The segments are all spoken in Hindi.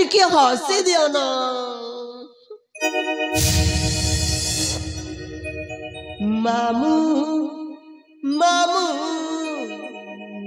टिके हसी दियो ना मामू मामू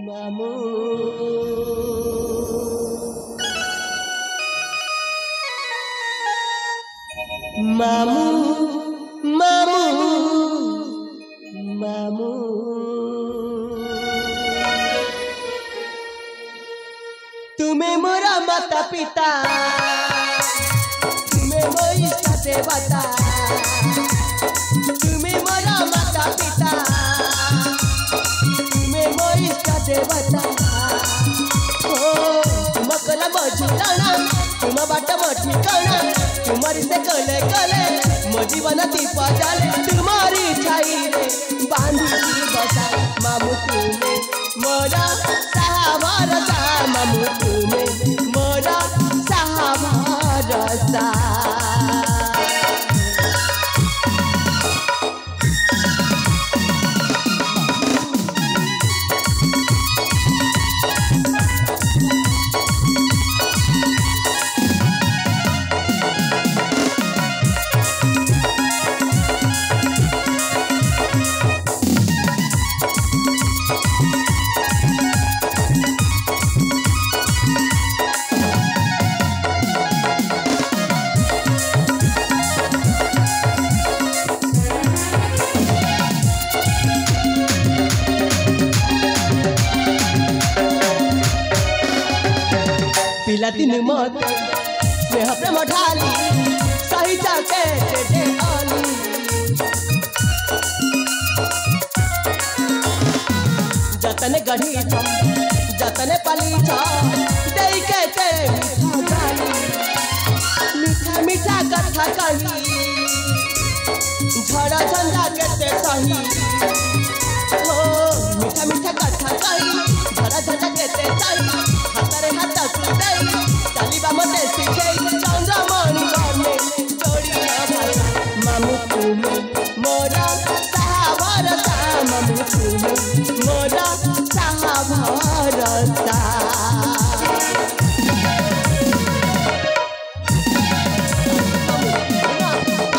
मामू मामू मामू मामू तुम्हें मोरा माता पिता तुम्हें मोरी देवता तुम्हें मोरा माता पिता तुम्हें मोरी देवता ओ मकला बजुलाना तुम बाट मठी कणा तुम्हारी से कले कले मो जीवन दीप जाले तुम्हारी छाई रे बांधी बसा मामू तुम्हें मोरा सहाभरसा मामू तुम्हें मोरा सहाभरसा पिला दिन मत स्नेह प्रेम ढाली सही जाके दे आली जतने गढ़ी छ जतने पली छ देई के ते मीठा मीठा कथा कही झड़ा झंझा के ते सही ओ मीठा मीठा कथा कही झड़ा झंझा के ते सही हाथरे हाथ चालीबा मते सिखे चंद्रमणि करने जोड़ी भाई मामू तुम्हें मोरा सहाभरसा मामू तुम्हें मोरा सहाभरसा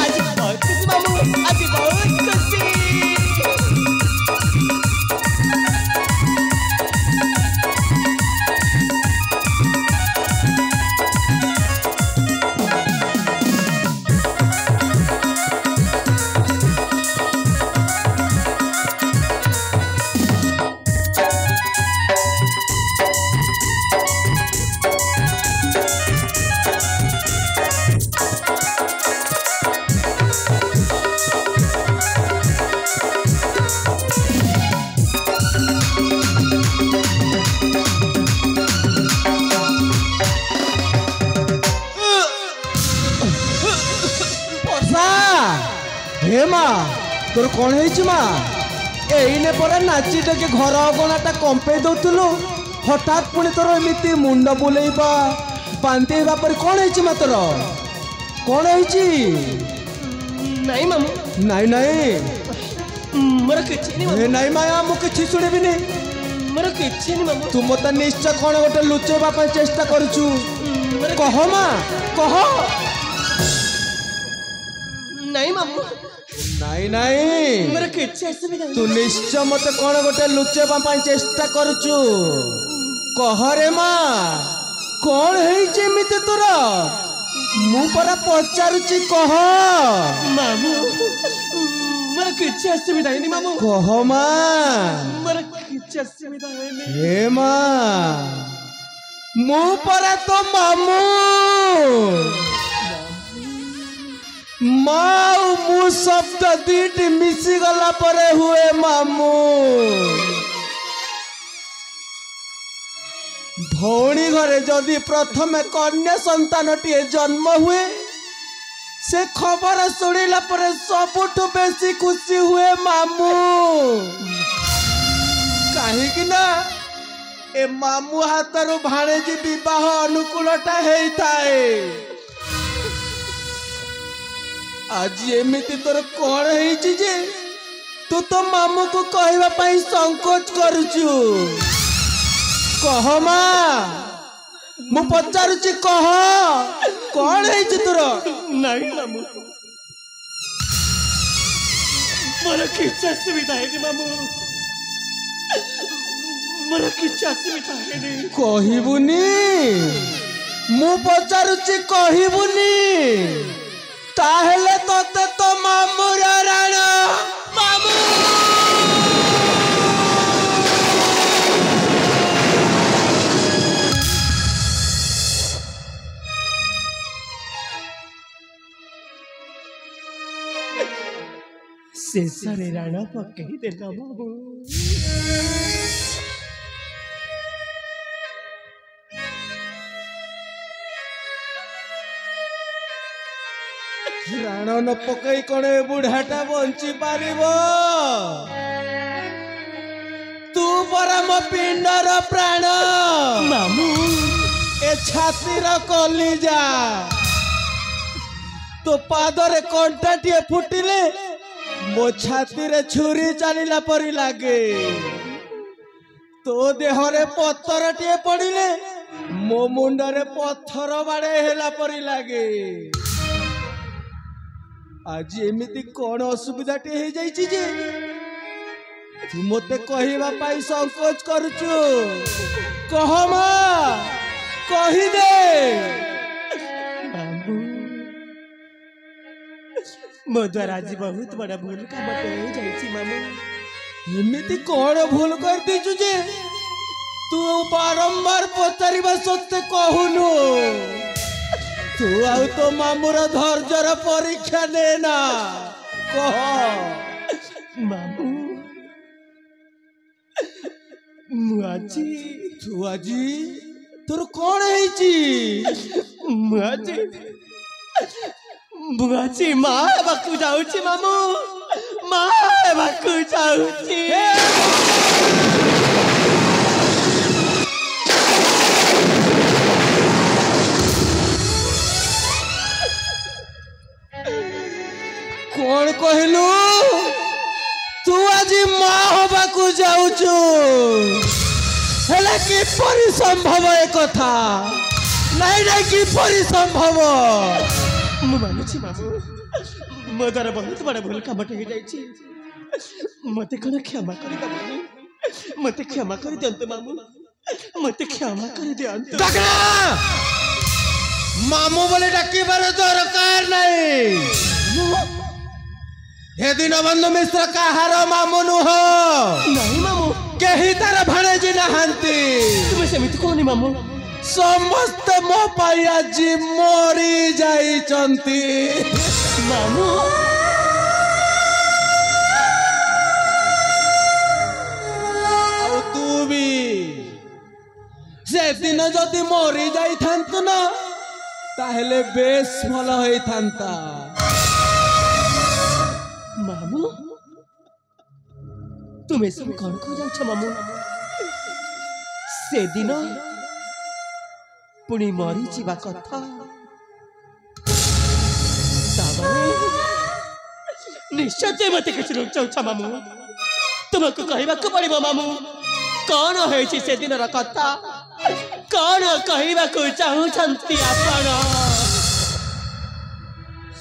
आज बहुत खुशी मामू आज बहुत खुशी हे माँ तोर कौन है माँ एने पर नाची टे घर अगणाटा कंपे दौलु हठात पुणी तोर एमती मुंड बुलेबा बांती पर कौन है माँ तोर कौन है नहीं मामू नाई नाई मोर किछि नहीं नाई माया मु किछि सुनिबिनी मोर किछि नहीं मामू तू मत निश्चय कौन गोटे लुचेबा चेष्टा करूचु कह माँ कह नहीं मामू नाई नाई मोर किछि असुविधा तू निश्चय मत कौन गोटे लुचेबा चेष्टा करूचु कह रे माँ कौन है जेमिति तोर मु परा पचारुची कह मामू मोर किछि असुविधा नहीं मामू कह माँ मोर किछि असुविधा नहीं हे माँ मु परा तो मामू माऊ मु शब्द दीटी मिसी गला परे हुए मामू भौणी घरे जदि प्रथम कन्या संतान टीए जन्म हुए से खबर शुणिला पर सबुठु बेसी खुशी हुए मामू कहीं ना ए मामू हाथरू भाणेजी विवाह अनुकूलता हेइथाए आज एमिति तोर कौन है जे तू तो मामू को कहवा संकोच करुचु कह माँ मु पचारुची कह कौन है तोर नहीं मामू मोर किछ असुविधा है मामू मोर किछ असुविधा है कहबुनी मु पचारुची कहबुनी ताहेले तोते तो मामू राण मामू शेषरे राणा पकई देला बाबू राण न पकई कौन बुढ़ाटा बंची पारिब तू परम पिंडर प्राण मामू ए छातीर कलिजा तो पादरे कंटाटिए फुटिले मो छाती रे छुरी चलिला परी लागे तो देहरे पत्थर टे पड़िले मो मुंडरे पत्थर बाड़े हेला परी लागे आज एमिति कौन असुविधा टे हे जाइछि जे तू मते कहिबा पाई संकोच करूछु कह मा कहि दे मामू मो द्वारा आज बहुत बड़ा भूल काम हो जाइछि मामू एमिति कौन भूल कर दीचु जे तू बारंबार पचारिबा सत्ते कहूनु तू आउ तो मामूर धैर्यर परीक्षा लेना कह मामू मुआजी तू आजी तोर कौन है मुआजी मुआजी माँ बाकू जाऊची मामू माँ बाकू जाऊची कौन कहलु तू आज माँ होबाकू जाऊचु हेले कि परि संभव ए कथा नहीं नहीं कि परि संभव मु मानुची मामू मो द्वारा बहुत बड़ा भूल काम हो जाइछि मते कण क्षमा कर दबनी मते क्षमा कर दियंतु मामू मते क्षमा कर दियंतु डाकना मामू बोले डाकिबार दरकार नहीं हे दिन बंधु मिश्र काहार मामू नुह नहीं मामू केही तार भाणेजी नहांती तुम सेमिति कोनी मामू समस्त मो पाई आज मरी जाइचंती मामू आउ तू भी से दिन जदि मरी जाई थांतु ना ताहेले बेस भल होई थांता मामू तुम सब कौन को जाउछ मामू से दिन पुणी मरी जीवा कथा निश्चय ते मते किछ रोक चाउछ मामू तुमको कहबाक पड़िबो मामू कौन होइछि से दिन कथा कौन कहबाक चाहुछंती आपण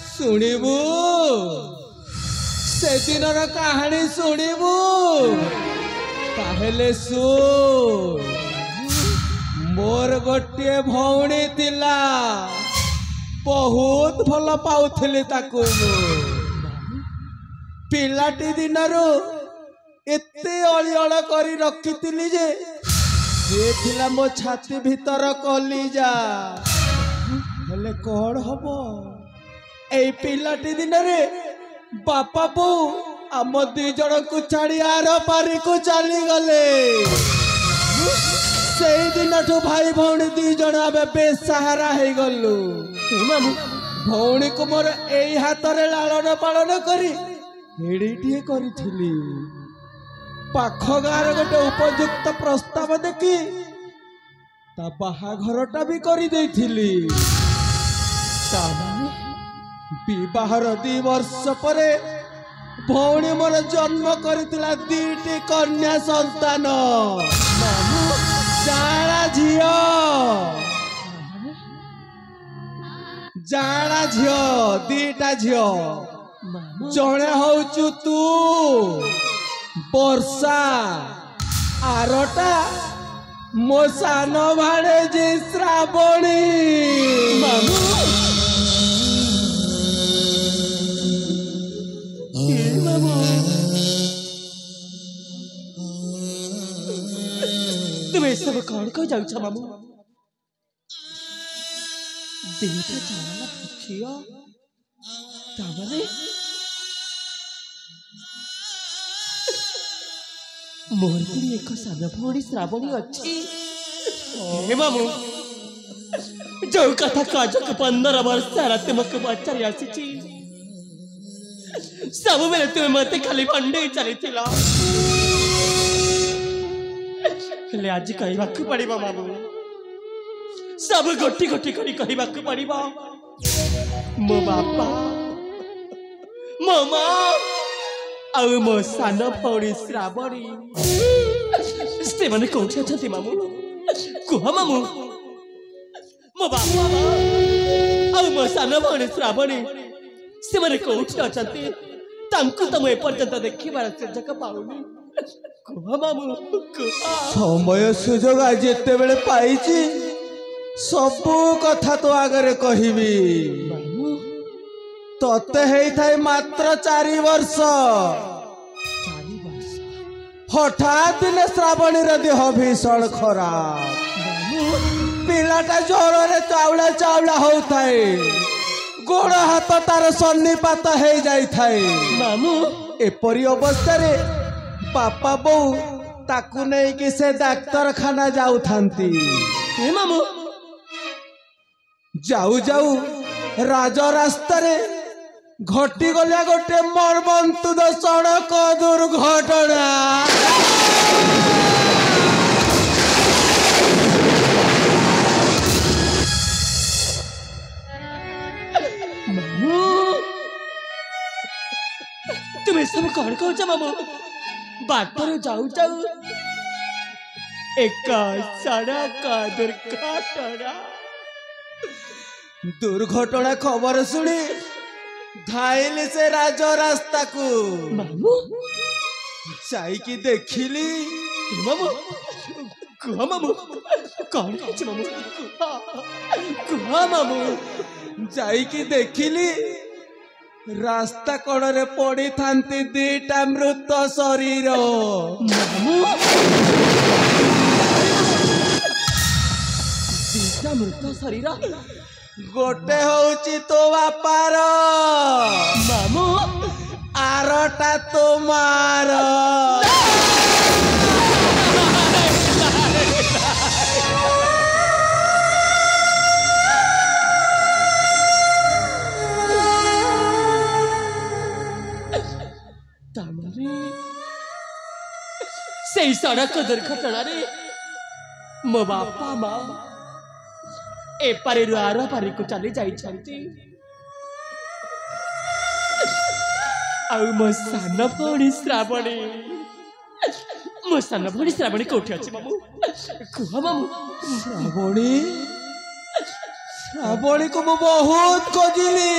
शुणिबू से दिन कहानी शुणिबू ताहेले सुन मोर गोटे भौणी थिला बहुत भल पाउथिली ताकू पिलाटी दिनरू एते अलिअल करी रखिथिली जे से थिला मो छाती भीतर कलिजा हेले कौन हबो ए पिलाटी दिन रे बापा बो आम दी जन को छाड़ी आर पारी को चली गले से दिन भाई भौणी दी जन आबे बेसहारा हो गलु मामू भौणी को मोर एई हाथ रे लालन पालन करी हेड़ीटिए करिथिली पाख गार गोटे उपयुक्त प्रस्ताव देखी ता बाहाघरटा भी करी देइथिली विवाहर 2 वर्ष परे भौणी मोर जन्म करथिला 2टी कन्या संतान जाड़ा झियो जाना झियो दीटा झियो जड़े हूँ तू वर्षा आरटा मो सान भाणे जे श्रावणी मामू तुम्हें सब कौन को जाऊ मामू देहटा जाना पूछियो तामरे मोर पुणी एक सान भौणी श्रावणी अच्छी हे मामू जो कथा काजक 15 वर्ष रात मक पचारि आसी सब बेले तुम्हें मत खाली भंडे चली हेले आज कहवाक पड़िबा मामू सब गोटी गोटी करी कहवाक पड़िबा मो बापा मो माँ आउ मो सान भौणी श्रावणी से माने कोठी अछंती मामू कुह मामू मो बापा आउ मो सान भौणी श्रावणी से माने कोठी अछंती तांकु तम एपर्यंत देखिबार सुजोग पाउनी कुह मामू समय सुजोग आज एते बेले पाइची सबू कथा तो आगरे कहबी तते हेई थाई मात्र 4 वर्ष हठात दिने श्रावणी देह भीषण खराब पिलाटा ज्वर चावला चावला होताए गोड़ हाथ तार सन्निपात हो जाए मामू एपरी अवस्था रे बापा बो ताकू नहीं कि से डाक्तरखाना जाऊ थांती हे मामू जाऊ जाऊ राज रास्ता रे घटी गला गोटे मर्मन्तुद सड़क दुर्घटना तुम्हें सब कौन कहो मामू बाटर जाऊ जाऊ एक सड़क दुर्घटना दुर्घटना खबर सुनी धाइली से राज रास्ता को मामू जाइकी देखिली मामू कुह मामू कौन है मामू कुह मामू जाइकी देखिली रास्ता कड़े पड़ी थांती दीटा मृत शरीर मामू दीटा मृत शरीर गोटे होची तो बापार मामू आरटा तुमार से सड़क दुर्घटना रे मो बापा माँ ए पारे आर पारे को चली जाइछंती आउ मो सान भौणी श्रावणी कोठी अछि मामू कुह मामू श्रावणी श्रावणी को मु बहुत खोजिली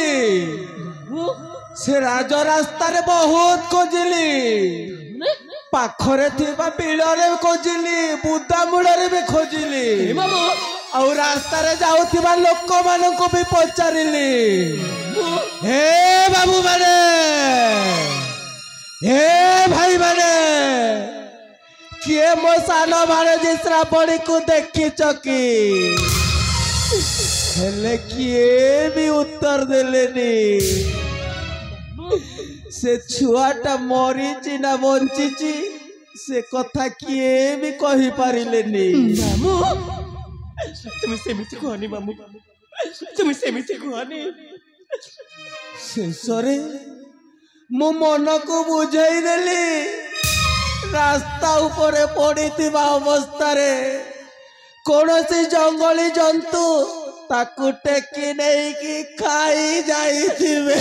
से राज रास्ता रे बहुत खोजिली पाखरे थिबा बिलरे खोजिली बुदा मुड़रे भी खोजिली मामू और रास्ता रे जाउथिबा लोक मानन को भी पचारिली हे बाबू माने हे भाई माने किए मो सान भाणे जे श्रावणी को देखी चकी हेले किए भी उत्तर देलेनी से छुआटा मरीची ना बंचीची से कथा किए भी कही पारिलेनी मामू तुम सेमिति कहनी मामू तुम सेमिति कहनी शेषरे मो मन को बुझाई देली रास्ता ऊपर पड़ीथिबा अवस्था रे कौनसी जंगली जंतु ताकू टेकी नहीं कि खाई जाइथिबे